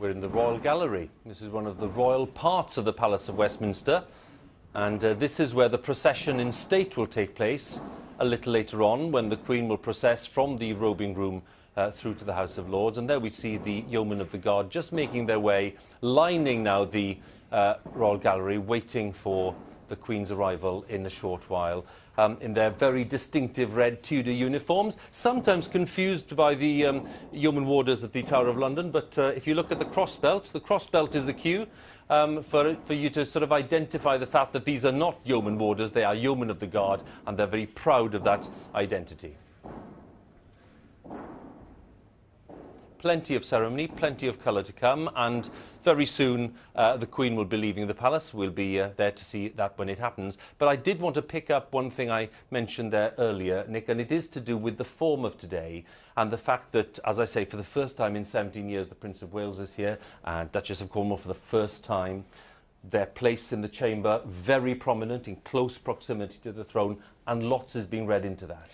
We're in the Royal Gallery. This is one of the royal parts of the Palace of Westminster, and this is where the procession in state will take place a little later on, when the Queen will process from the robing room through to the House of Lords. And there we see the Yeomen of the Guard just making their way, lining now the Royal Gallery, waiting for the Queen's arrival in a short while, in their very distinctive red Tudor uniforms, sometimes confused by the yeoman warders at the Tower of London. But if you look at the crossbelt is the cue for you to sort of identify the fact that these are not yeoman warders, they are yeomen of the guard, and they're very proud of that identity. Plenty of ceremony, plenty of colour to come, and very soon the Queen will be leaving the palace. We'll be there to see that when it happens. But I did want to pick up one thing I mentioned there earlier, Nick, and it is to do with the form of today and the fact that, as I say, for the first time in 17 years, the Prince of Wales is here, and Duchess of Cornwall for the first time. Their place in the chamber, very prominent, in close proximity to the throne, and lots is being read into that.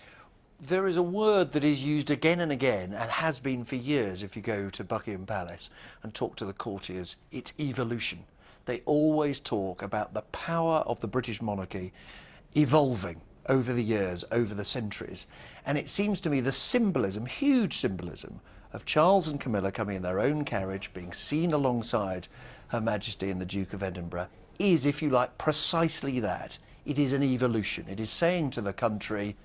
There is a word that is used again and again, and has been for years if you go to Buckingham Palace and talk to the courtiers. It's evolution. They always talk about the power of the British monarchy evolving over the years, over the centuries. And it seems to me the symbolism, huge symbolism, of Charles and Camilla coming in their own carriage, being seen alongside Her Majesty and the Duke of Edinburgh, is, if you like, precisely that. It is an evolution. It is saying to the country,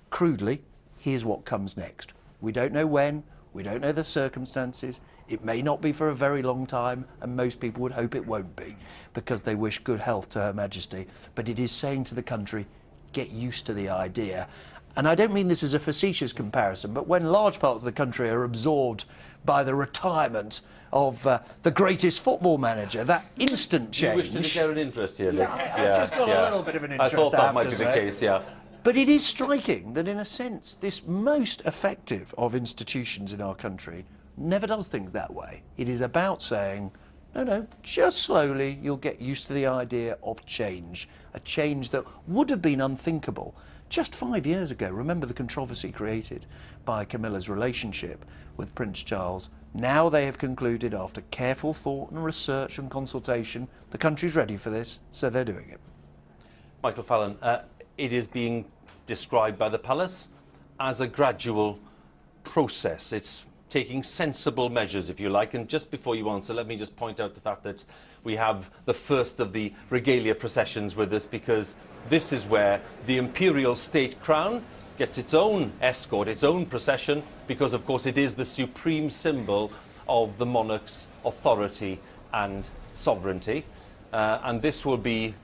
crudely, here's what comes next. We don't know when, we don't know the circumstances, it may not be for a very long time, and most people would hope it won't be, because they wish good health to Her Majesty, but it is saying to the country, get used to the idea. And I don't mean this as a facetious comparison, but when large parts of the country are absorbed by the retirement of the greatest football manager, that instant change... You wish to declare an interest here, Nick? I've just got a little bit of an interest, I thought that might be the case, yeah. But it is striking that, in a sense, this most effective of institutions in our country never does things that way. It is about saying, no, just slowly you'll get used to the idea of change, a change that would have been unthinkable just 5 years ago. Remember the controversy created by Camilla's relationship with Prince Charles. Now they have concluded, after careful thought and research and consultation, the country's ready for this, so they're doing it. Michael Fallon, it is being described by the palace as a gradual process. It's taking sensible measures, if you like. And just before you answer, let me just point out the fact that we have the first of the regalia processions with us, because this is where the imperial state crown gets its own escort, its own procession, because, of course, it is the supreme symbol of the monarch's authority and sovereignty. And this will be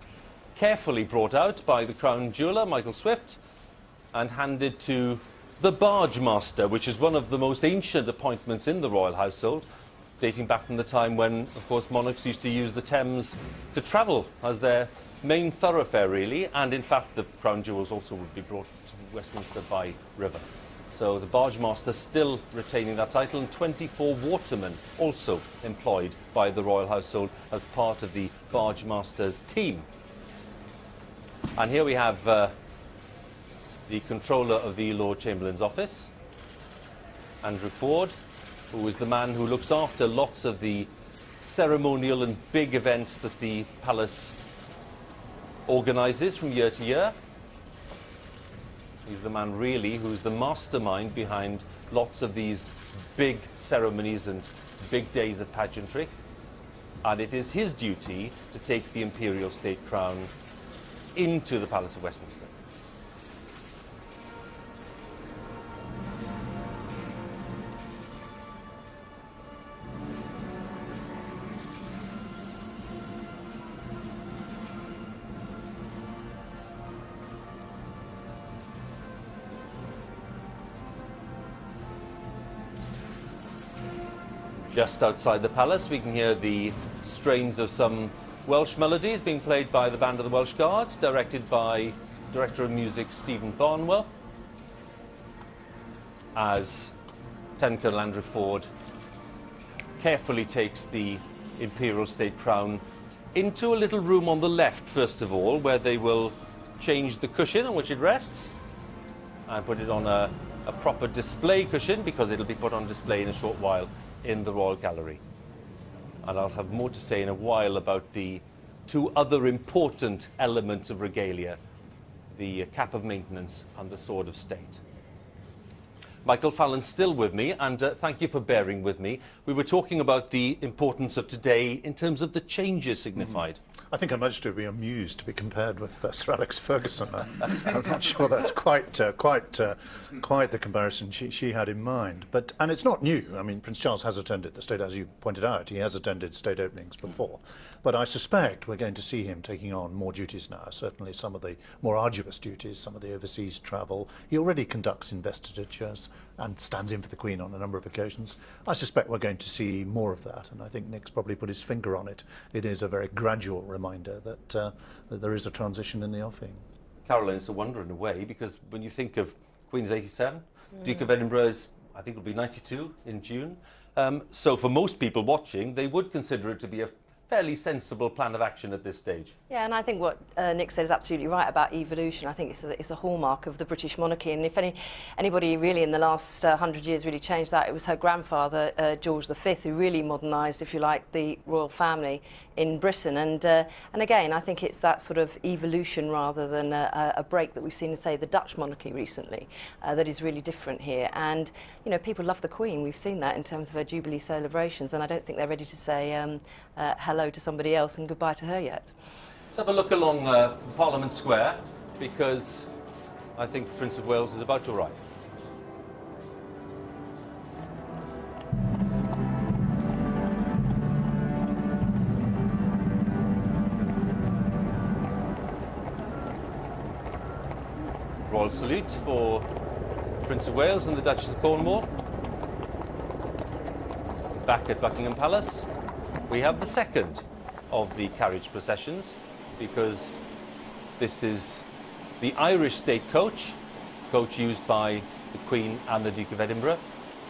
carefully brought out by the Crown Jeweller, Michael Swift, and handed to the Barge Master, which is one of the most ancient appointments in the royal household, dating back from the time when, of course, monarchs used to use the Thames to travel as their main thoroughfare, really. And, in fact, the Crown Jewels also would be brought to Westminster by river. So the Barge Master still retaining that title, and 24 watermen also employed by the royal household as part of the Barge Master's team. And here we have the controller of the Lord Chamberlain's office, Andrew Ford, who is the man who looks after lots of the ceremonial and big events that the palace organises from year to year. He's the man, really, who's the mastermind behind lots of these big ceremonies and big days of pageantry. And it is his duty to take the imperial state crown into the Palace of Westminster. Just outside the palace, we can hear the strains of some Welsh melodies being played by the Band of the Welsh Guards, directed by Director of Music Stephen Barnwell, as Lieutenant Colonel Andrew Ford carefully takes the imperial state crown into a little room on the left, first of all, where they will change the cushion on which it rests and put it on a proper display cushion, because it'll be put on display in a short while in the Royal Gallery. And I'll have more to say in a while about the two other important elements of regalia, the cap of maintenance and the sword of state. Michael Fallon's still with me, and thank you for bearing with me. We were talking about the importance of today in terms of the changes signified. I think I'm much to be amused to be compared with Sir Alex Ferguson. I'm not sure that's quite the comparison she had in mind. And it's not new. I mean, Prince Charles has attended the state, as you pointed out, he has attended state openings before. But I suspect we're going to see him taking on more duties now, certainly some of the more arduous duties, some of the overseas travel. He already conducts investitures and stands in for the Queen on a number of occasions. I suspect we're going to see more of that, and I think Nick's probably put his finger on it. It is a very gradual reminder that, that there is a transition in the offing. Caroline, it's a wonder in a way, because when you think of Queen's 87, Duke of Edinburgh is, I think it'll be 92 in June. So for most people watching, they would consider it to be a fairly sensible plan of action at this stage. Yeah, and I think what Nick said is absolutely right about evolution. I think it's a hallmark of the British monarchy, and if anybody really in the last 100 years really changed that, it was her grandfather, George V, who really modernised, if you like, the royal family in Britain. And again, I think it's that sort of evolution rather than a break that we've seen in, say, the Dutch monarchy recently that is really different here. And, you know, people love the Queen. We've seen that in terms of her Jubilee celebrations, and I don't think they're ready to say hello to somebody else and goodbye to her yet. Let's have a look along Parliament Square, because I think the Prince of Wales is about to arrive. Royal salute for Prince of Wales and the Duchess of Cornwall. Back at Buckingham Palace, we have the second of the carriage processions, because this is the Irish state coach used by the Queen and the Duke of Edinburgh,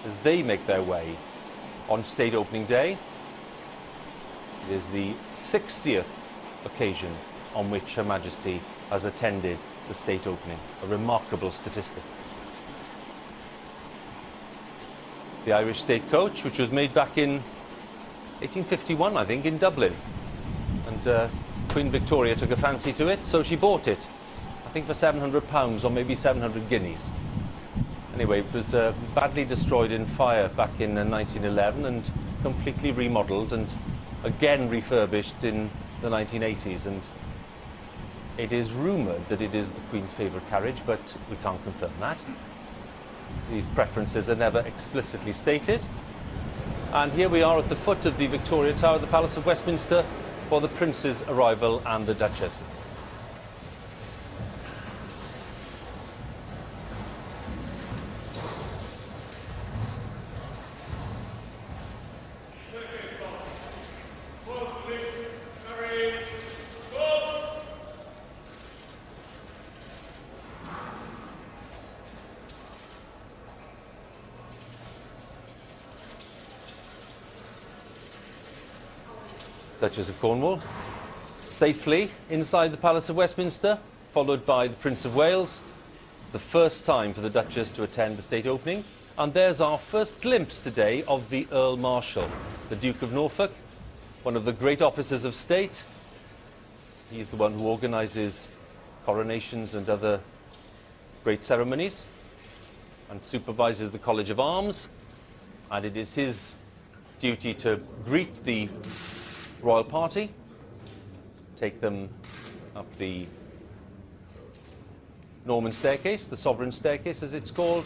as they make their way on state opening day. It is the 60th occasion on which Her Majesty has attended the state opening, a remarkable statistic. The Irish state coach, which was made back in 1851, I think, in Dublin. And Queen Victoria took a fancy to it, so she bought it, I think for £700 or maybe 700 guineas. Anyway, it was badly destroyed in fire back in 1911 and completely remodelled and again refurbished in the 1980s. And it is rumoured that it is the Queen's favourite carriage, but we can't confirm that. These preferences are never explicitly stated. And here we are at the foot of the Victoria Tower of the Palace of Westminster for the Prince's arrival and the Duchess's. Duchess of Cornwall, safely inside the Palace of Westminster, followed by the Prince of Wales. It's the first time for the Duchess to attend the state opening. And there's our first glimpse today of the Earl Marshal, the Duke of Norfolk, one of the great officers of state. He's the one who organises coronations and other great ceremonies and supervises the College of Arms. And it is his duty to greet the royal party, take them up the Norman staircase, the sovereign staircase as it's called,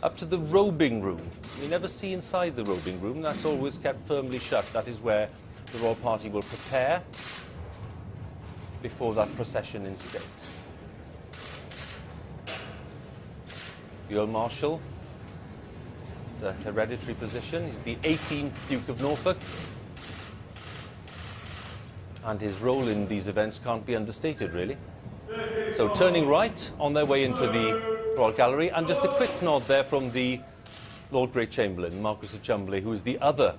up to the robing room. You never see inside the robing room, that's always kept firmly shut. That is where the royal party will prepare before that procession in state. The Earl Marshal is a hereditary position. He's the 18th Duke of Norfolk, and his role in these events can't be understated, really. So turning right on their way into the Royal Gallery, and just a quick nod there from the Lord Great Chamberlain, Marquis of Cholmondeley, who is the other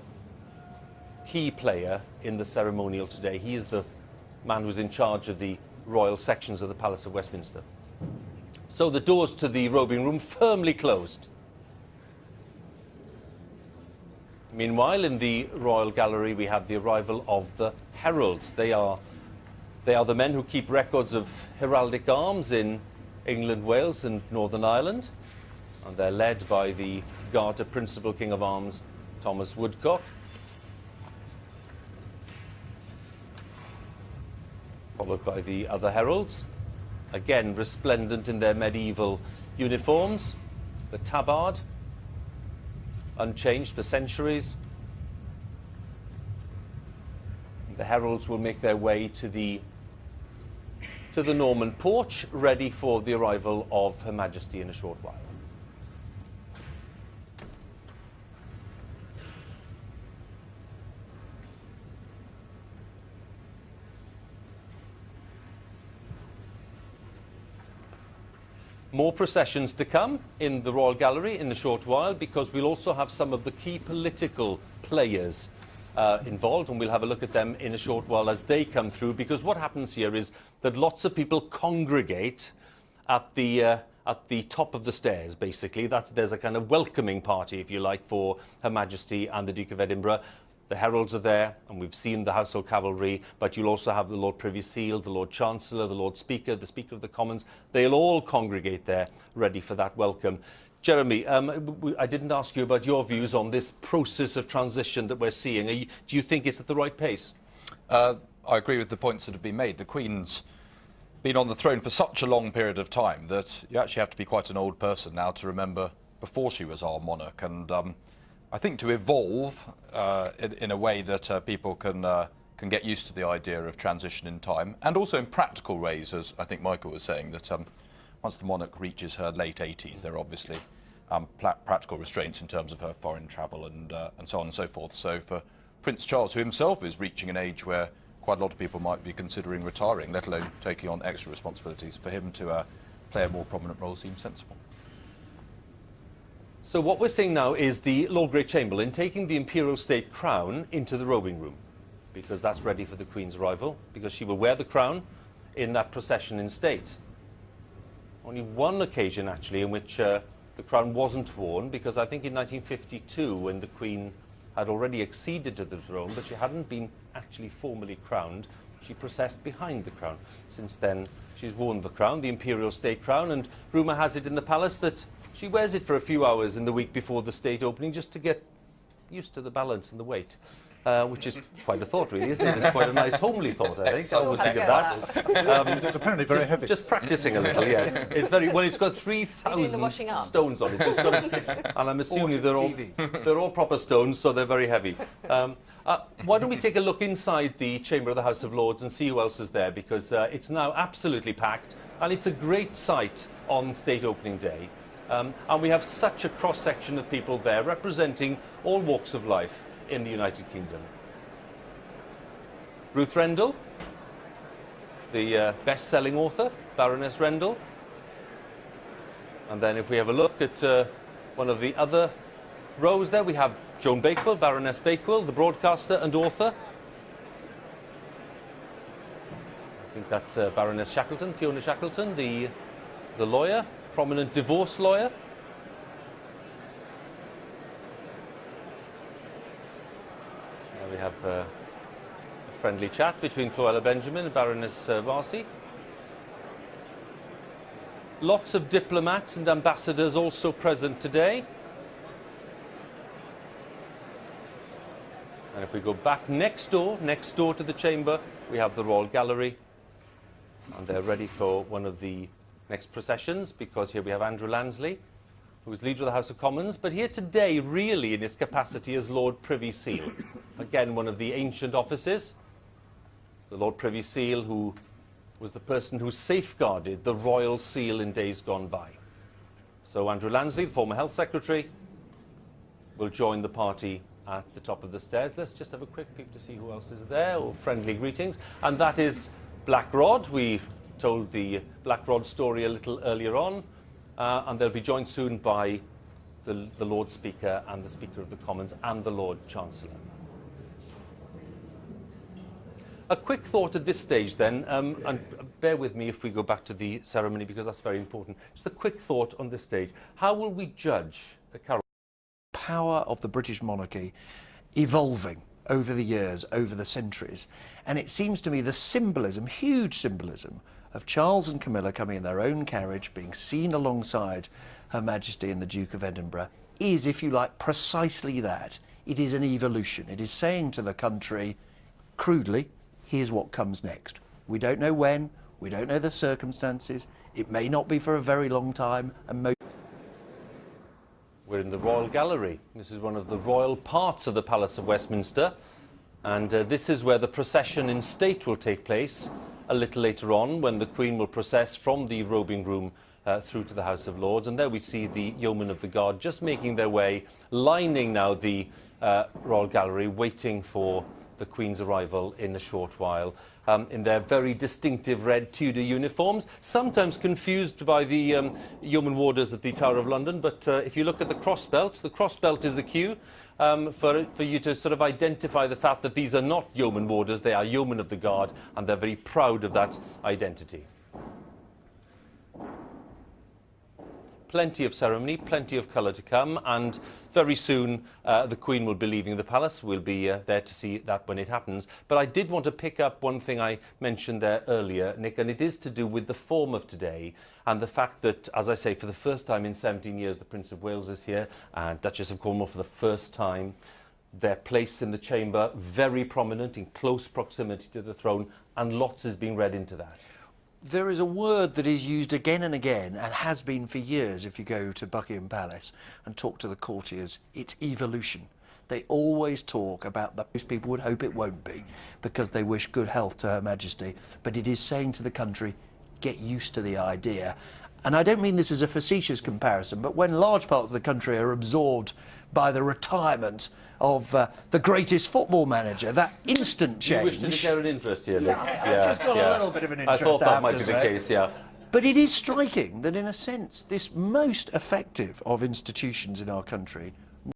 key player in the ceremonial today. He is the man who's in charge of the royal sections of the Palace of Westminster. So the doors to the robing room firmly closed. Meanwhile, in the Royal Gallery, we have the arrival of the heralds. They are the men who keep records of heraldic arms in England, Wales and Northern Ireland. And they're led by the Garter Principal King of Arms, Thomas Woodcock. Followed by the other heralds, again resplendent in their medieval uniforms. The tabard, unchanged for centuries. The heralds will make their way to the Norman porch, ready for the arrival of Her Majesty in a short while. More processions to come in the Royal Gallery in a short while, because we'll also have some of the key political players involved, and we'll have a look at them in a short while as they come through, because what happens here is that lots of people congregate at the top of the stairs, basically. There's a kind of welcoming party, if you like, for Her Majesty and the Duke of Edinburgh. The heralds are there, and we've seen the household cavalry, but you'll also have the Lord Privy Seal, the Lord Chancellor, the Lord Speaker, the Speaker of the Commons. They'll all congregate there, ready for that welcome. Jeremy, I didn't ask you about your views on this process of transition that we're seeing. Do you think it's at the right pace? I agree with the points that have been made. The Queen's been on the throne for such a long period of time that you actually have to be quite an old person now to remember before she was our monarch. And I think to evolve in a way that people can get used to the idea of transition in time, and also in practical ways, as I think Michael was saying, that once the monarch reaches her late 80s, there are obviously practical restraints in terms of her foreign travel and so on and so forth. So for Prince Charles, who himself is reaching an age where quite a lot of people might be considering retiring, let alone taking on extra responsibilities, for him to play a more prominent role seems sensible. So what we're seeing now is the Lord Great Chamberlain taking the imperial state crown into the robing room, because that's ready for the Queen's arrival, because she will wear the crown in that procession in state. Only one occasion, actually, in which the crown wasn't worn, because I think in 1952, when the Queen had already acceded to the throne, but she hadn't been actually formally crowned, she processed behind the crown. Since then, she's worn the crown, the imperial state crown, and rumour has it in the palace that she wears it for a few hours in the week before the state opening, just to get used to the balance and the weight, which is quite a thought, really, isn't it? It's quite a nice, homely thought, I think. I always think of that. It's apparently very heavy. Just practising a little, yes. It's very well. It's got 3,000 stones on it, so it's got and I'm assuming they're all proper stones, so they're very heavy. Why don't we take a look inside the Chamber of the House of Lords and see who else is there, because it's now absolutely packed, and it's a great sight on state opening day. And we have such a cross-section of people there representing all walks of life in the United Kingdom. Ruth Rendell, the best-selling author, Baroness Rendell. And then if we have a look at one of the other rows there, we have Joan Bakewell, Baroness Bakewell, the broadcaster and author. I think that's Baroness Shackleton, Fiona Shackleton, the lawyer, prominent divorce lawyer. There we have a friendly chat between Floella Benjamin and Baroness Varsi. Lots of diplomats and ambassadors also present today. And if we go back next door to the chamber, we have the Royal Gallery. And they're ready for one of the next processions, because here we have Andrew Lansley, who is Leader of the House of Commons, but here today really in his capacity as Lord Privy Seal. Again, one of the ancient offices. The Lord Privy Seal, who was the person who safeguarded the royal seal in days gone by. So Andrew Lansley, the former Health Secretary, will join the party at the top of the stairs. Let's just have a quick peek to see who else is there, or friendly greetings. And that is Black Rod. We told the Black Rod story a little earlier on, and they'll be joined soon by the Lord Speaker and the Speaker of the Commons and the Lord Chancellor. A quick thought at this stage then, and bear with me if we go back to the ceremony, because that's very important. Just a quick thought on this stage. How will we judge, Carol, power of the British monarchy evolving over the years, over the centuries. And it seems to me the symbolism, huge symbolism, of Charles and Camilla coming in their own carriage, being seen alongside Her Majesty and the Duke of Edinburgh, is, if you like, precisely that. It is an evolution. It is saying to the country, crudely, here's what comes next. We don't know when, we don't know the circumstances, it may not be for a very long time, and We're in the Royal Gallery. This is one of the royal parts of the Palace of Westminster, and this is where the procession in state will take place a little later on, when the Queen will process from the robing room through to the House of Lords. And there we see the Yeomen of the Guard just making their way, lining now the Royal Gallery, waiting for the Queen's arrival in a short while, in their very distinctive red Tudor uniforms, sometimes confused by the yeoman warders at the Tower of London. But if you look at the cross belt is the cue for you to sort of identify the fact that these are not yeoman warders, they are yeomen of the guard, and they're very proud of that identity. Plenty of ceremony, plenty of colour to come, and very soon the Queen will be leaving the palace. We'll be there to see that when it happens. But I did want to pick up one thing I mentioned there earlier, Nick, and it is to do with the form of today and the fact that, as I say, for the first time in 17 years, the Prince of Wales is here, and Duchess of Cornwall for the first time. Their place in the chamber, very prominent, in close proximity to the throne, and lots is being read into that. There is a word that is used again and again, and has been for years if you go to Buckingham Palace and talk to the courtiers. It's evolution. They always talk about that. Most people would hope it won't be, because they wish good health to Her Majesty, but it is saying to the country, get used to the idea. And I don't mean this as a facetious comparison, but when large parts of the country are absorbed by the retirement of the greatest football manager, that instant change. You wish to declare an interest here, Nick? I've just got a little bit of an interest. I thought that might be the case, yeah. But it is striking that, in a sense, this most effective of institutions in our country